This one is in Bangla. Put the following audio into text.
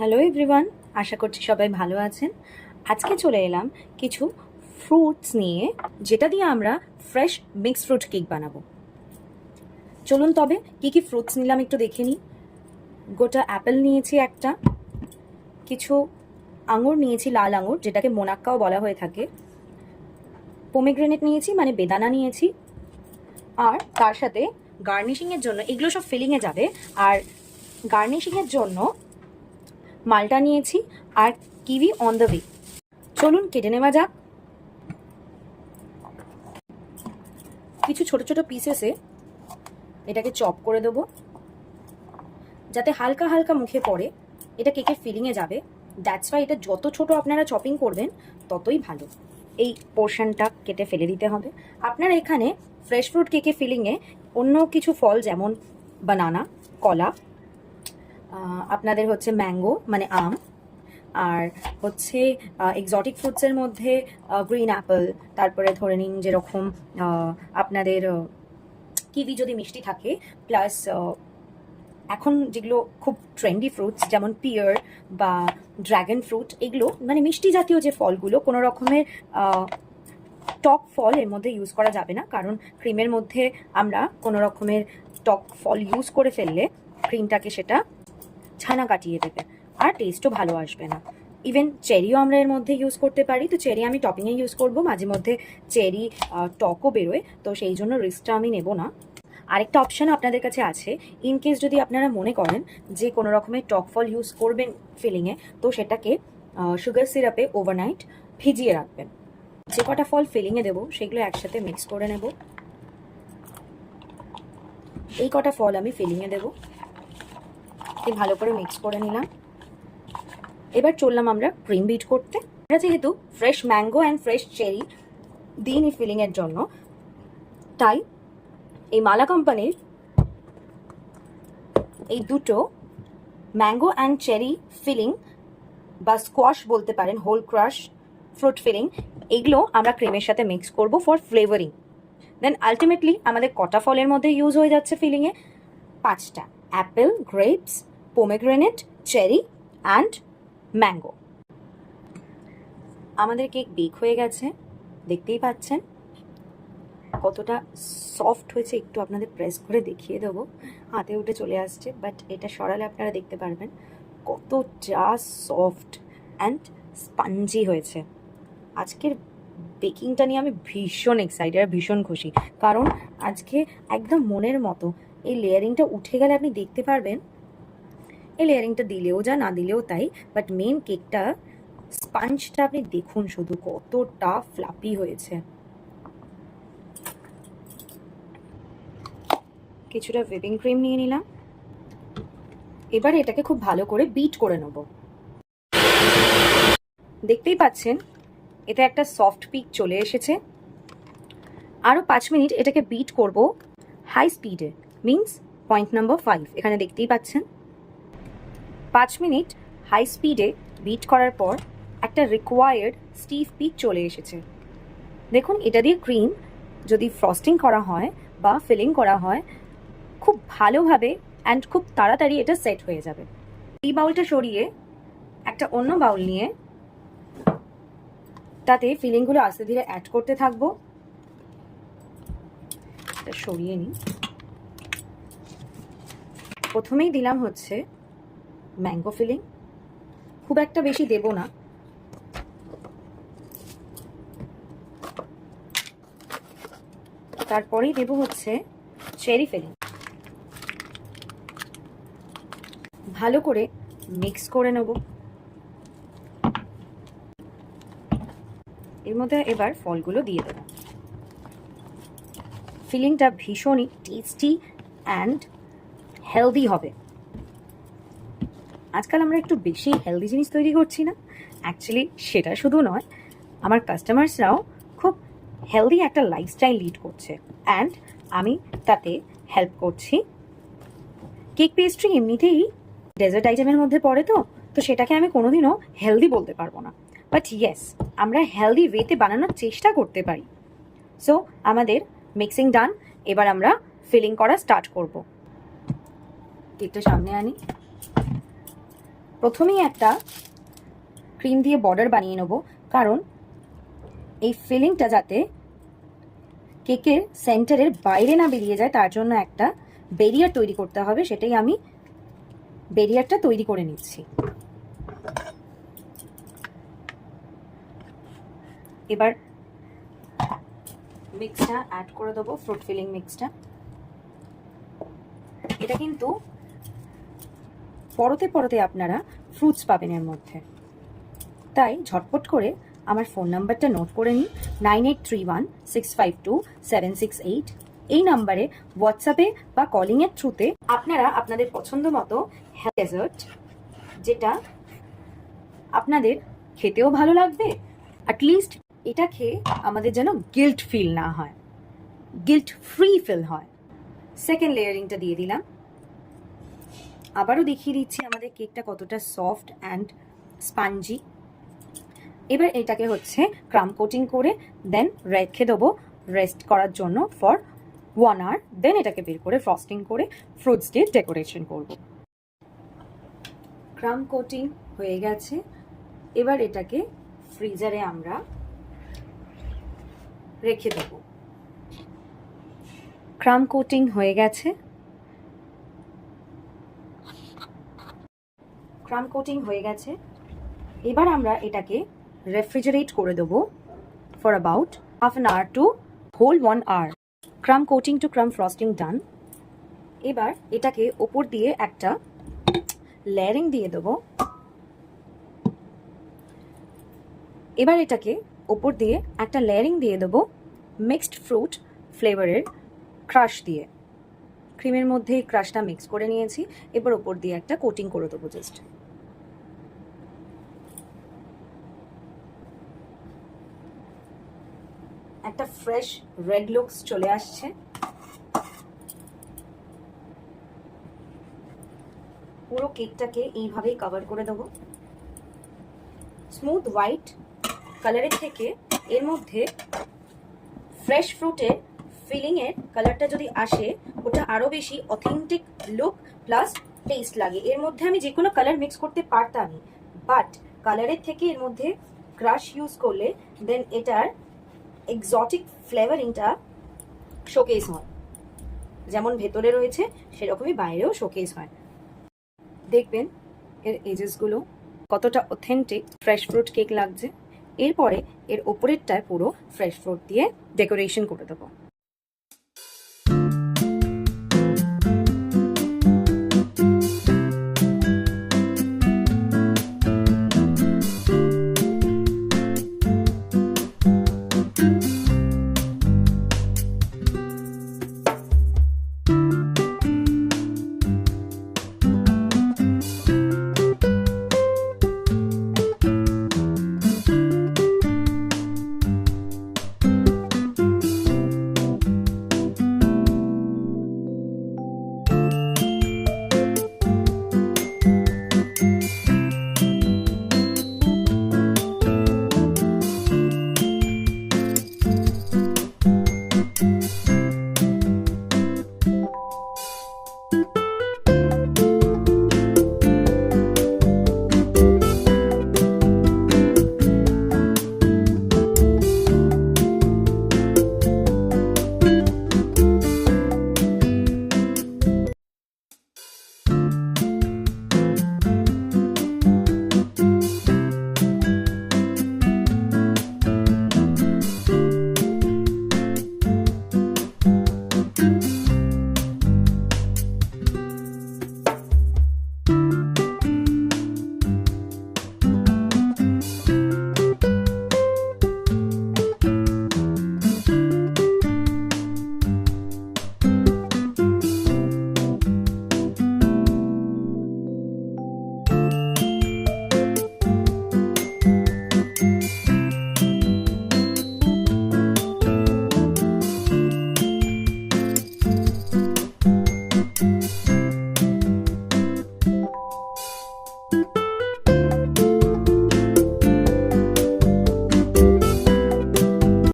হ্যালো এভরিওয়ান, আশা করছি সবাই ভালো আছেন। আজকে চলে এলাম কিছু ফ্রুটস নিয়ে, যেটা দিয়ে আমরা ফ্রেশ মিক্স ফ্রুট কেক বানাবো। চলুন তবে কি কি ফ্রুটস নিলাম একটু দেখে নিই। গোটা অ্যাপেল নিয়েছি একটা, কিছু আঙুর নিয়েছি, লাল আঙুর যেটাকে মোনাক্কাও বলা হয়ে থাকে, পোমেগ্রেনেট নিয়েছি মানে বেদানা নিয়েছি, আর তার সাথে গার্নিশিংয়ের জন্য এগুলো সব ফিলিংয়ে যাবে, আর গার্নিশিংয়ের জন্য মালটা নিয়েছি আর কিউই অন দ্য ওয়ে। চলুন কেটে নেওয়া যাক। কিছু ছোট ছোট পিসেসে এটাকে চপ করে দেবো, যাতে হালকা হালকা মুখে পড়ে। এটা কেকের ফিলিংয়ে যাবে, দ্যাটস ওয়াই এটা যত ছোট আপনারা চপিং করবেন ততই ভালো। এই পোর্শনটা কেটে ফেলে দিতে হবে। আপনারা এখানে ফ্রেশ ফ্রুট কেকের ফিলিংয়ে অন্য কিছু ফল যেমন বানানা, কলা, আপনাদের হচ্ছে ম্যাঙ্গো মানে আম, আর হচ্ছে এক্সোটিক ফ্রুটসের মধ্যে গ্রিন অ্যাপেল, তারপরে ধরে নিন যেরকম আপনাদের কিউই যদি মিষ্টি থাকে, প্লাস এখন যেগুলো খুব ট্রেন্ডি ফ্রুটস যেমন পিয়ার বা ড্রাগন ফ্রুট, এগুলো মানে মিষ্টি জাতীয় যে ফলগুলো, কোনো রকমের টক ফল এর মধ্যে ইউজ করা যাবে না, কারণ ক্রিমের মধ্যে আমরা কোনো রকমের টক ফল ইউজ করে ফেললে ক্রিমটাকে সেটা ছানা কাটিয়ে দেবে আর টেস্টও ভালো আসবে না। ইভেন চেরিও আমরা এর মধ্যে ইউজ করতে পারি, তো চেরি আমি টপিংয়ে ইউজ করব। মাঝে মধ্যে চেরি টকও বেরোয়, তো সেই জন্য রিস্কটা আমি নেব না। আরেকটা অপশান আপনাদের কাছে আছে, ইন কেস যদি আপনারা মনে করেন যে কোনো রকমের টক ফল ইউজ করবেন ফিলিংয়ে, তো সেটাকে সুগার সিরাপে ওভারনাইট ভিজিয়ে রাখবেন। যে কটা ফল ফিলিংয়ে দেবো সেগুলো একসাথে মিক্স করে নেব। এই কটা ফল আমি ফিলিংয়ে দেবো, ভালো করে মিক্স করে নিলাম। এবার চললাম আমরা ক্রিম বিট করতে। আমরা যেহেতু fresh mango and fresh cherry দিইনি ফিলিংয়ের জন্য, তাই এই মালা কোম্পানির এই দুটো ম্যাঙ্গো অ্যান্ড চেরি ফিলিং বা স্কোয়াশ বলতে পারেন, হোল ক্রাশ ফ্রুট ফিলিং, এগুলো আমরা ক্রিমের সাথে মিক্স করব ফর ফ্লেভারিং। দেন আলটিমেটলি আমাদের কটা ফলের মধ্যে ইউজ হয়ে যাচ্ছে ফিলিংয়ে? 5টা: apple, grapes, pomegranate, cherry and mango. আমাদের কেক বেক হয়ে গেছে, দেখতেই পাচ্ছেন কতটা সফট হয়েছে। একটু আপনাদের প্রেস করে দেখিয়ে দেবো, হাতে উঠে চলে আসছে, বাট এটা সরালে আপনারা দেখতে পারবেন কতটা সফট অ্যান্ড স্পঞ্জি হয়েছে। আজকের বেকিংটা নিয়ে আমি ভীষণ এক্সাইটেড আর ভীষণ খুশি, কারণ আজকে একদম মনের মতো এই লেয়ারিংটা উঠে গেলে আপনি দেখতে পারবেন। এই লেয়ারিংটা দিলেও যা, না দিলেও তাই, বাট মেন কেকটা স্পঞ্জটা আপনি দেখুন শুধু কতটা ফ্লাপি হয়েছে। কিছুটা হুইপিং ক্রিম নিয়ে নিলাম, এবার এটাকে খুব ভালো করে বিট করে নেব। দেখতেই পাচ্ছেন এটা একটা সফট পিক চলে এসেছে। আরও 5 মিনিট এটাকে বিট করব হাই স্পিডে, মিন্স পয়েন্ট নাম্বার 5 এখানে দেখতেই পাচ্ছেন। 5 মিনিট হাই স্পিডে বিট করার পর একটা রিকোয়ার্ড স্টিফ পিক চলে এসেছে। দেখুন, এটা দিয়ে ক্রিম যদি ফ্রস্টিং করা হয় বা ফিলিং করা হয় খুব ভালোভাবে অ্যান্ড খুব তাড়াতাড়ি এটা সেট হয়ে যাবে। এই বাউলটা সরিয়ে একটা অন্য বাউল নিয়ে তাতে ফিলিংগুলো আস্তে ধীরে অ্যাড করতে থাকবো। এটা সরিয়ে নিই। প্রথমেই দিলাম হচ্ছে ম্যাঙ্গো ফিলিং, খুব একটা বেশি দেব না। তারপরেই দেব হচ্ছে চেরি ফিলিং। ভালো করে মিক্স করে নেব। এর মধ্যে এবার ফলগুলো দিয়ে দেব। ফিলিংটা ভীষণই টেস্টি অ্যান্ড হেলদি হবে। আজকাল আমরা একটু বেশি হেলদি জিনিস তৈরি করছি না? অ্যাকচুয়ালি সেটা শুধু নয়, আমার কাস্টমার্সরাও খুব হেলদি একটা লাইফস্টাইল লিড করছে, অ্যান্ড আমি তাতে হেল্প করছি। কেক পেস্ট্রি এমনিতেই ডেজার্ট আইটেমের মধ্যে পড়ে, তো সেটাকে আমি কোনোদিনও হেলদি বলতে পারবো না, বাট ইয়েস, আমরা হেলদি ওয়েতে বানানোর চেষ্টা করতে পারি। সো আমাদের মিক্সিং ডান, এবার আমরা ফিলিং করা স্টার্ট করব। কেকটা সামনে আনি। প্রথমেই একটা ক্রিম দিয়ে বর্ডার বানিয়ে নেব, কারণ এই ফিলিংটা যাতে কেকের সেন্টারের বাইরে না বেরিয়ে যায় তার জন্য একটা ব্যারিয়ার তৈরি করতে হবে। সেটাই আমি ব্যারিয়ারটা তৈরি করে নিচ্ছি। এবার মিক্সটা অ্যাড করে দেবো, ফ্রুট ফিলিং মিক্সটা। এটা কিন্তু পরতে পরতে আপনারা ফ্রুটস পাবেন এর মধ্যে, তাই ঝটপট করে আমার ফোন নাম্বারটা নোট করে নিন, 9831652768। এই নাম্বারে হোয়াটসঅ্যাপে বা কলিংয়ের থ্রুতে আপনারা আপনাদের পছন্দ মতো ডেজার্ট, যেটা আপনাদের খেতেও ভালো লাগবে, অ্যাটলিস্ট এটা খেয়ে আমাদের যেন গিল্ট ফিল না হয়, গিল্ট ফ্রি ফিল হয়। সেকেন্ড লেয়ারিংটা দিয়ে দিলাম। আবারও দেখিয়ে দিচ্ছি আমাদের কেকটা কতটা সফট অ্যান্ড স্পঞ্জি। এবার এটাকে হচ্ছে ক্রাম কোটিং করে দেন রেখে দেবো রেস্ট করার জন্য ফর 1 আওয়ার। দেন এটাকে বের করে ফ্রস্টিং করে ফ্রুটস দিয়ে ডেকোরেশন করব। ক্রাম কোটিং হয়ে গেছে, এবার এটাকে ফ্রিজারে আমরা রেখে দেব। ক্রাম কোটিং হয়ে গেছে, ক্রাম কোটিং হয়ে গেছে। এবার আমরা এটাকে রেফ্রিজারেট করে দেবো for about half an hour to whole 1 hour. Crumb coating to crumb frosting done. এবার এটাকে ওপর দিয়ে একটা লেয়ারিং দিয়ে দেবো। এবার এটাকে ওপর দিয়ে একটা লেয়ারিং দিয়ে দেবো মিক্সড ফ্রুট ফ্লেভারের ক্রাশ দিয়ে। ক্রিমের মধ্যে ক্রাশটা মিক্স করে নিয়েছি, এবার ওপর দিয়ে একটা কোটিং করে দেবো জাস্ট। একটা ফ্রেশ রেড লুকস চলে আসছে। পুরো কেকটাকে এইভাবেই কভার করে দেবো। স্মুথ হোয়াইট কালারের থেকে এর মধ্যে ফ্রেশ ফ্রুটের ফিলিংয়ের কালারটা যদি আসে, ওটা আরও বেশি অথেন্টিক লুক প্লাস টেস্ট লাগে। এর মধ্যে আমি যে কোনো কালার মিক্স করতে পারতামই, বাট কালারের থেকে এর মধ্যে ক্রাশ ইউজ করলে দেন এটার এক্সোটিক ফ্লেভারিংটা শোকেস হয়। যেমন ভেতরে রয়েছে সেরকমই বাইরেও শোকেস হয়। দেখবেন এর এজেসগুলো কতটা অথেন্টিক ফ্রেশ ফ্রুট কেক লাগছে। এরপরে এর ওপরেরটায় পুরো ফ্রেশ ফ্রুট দিয়ে ডেকোরেশন করে দেবো।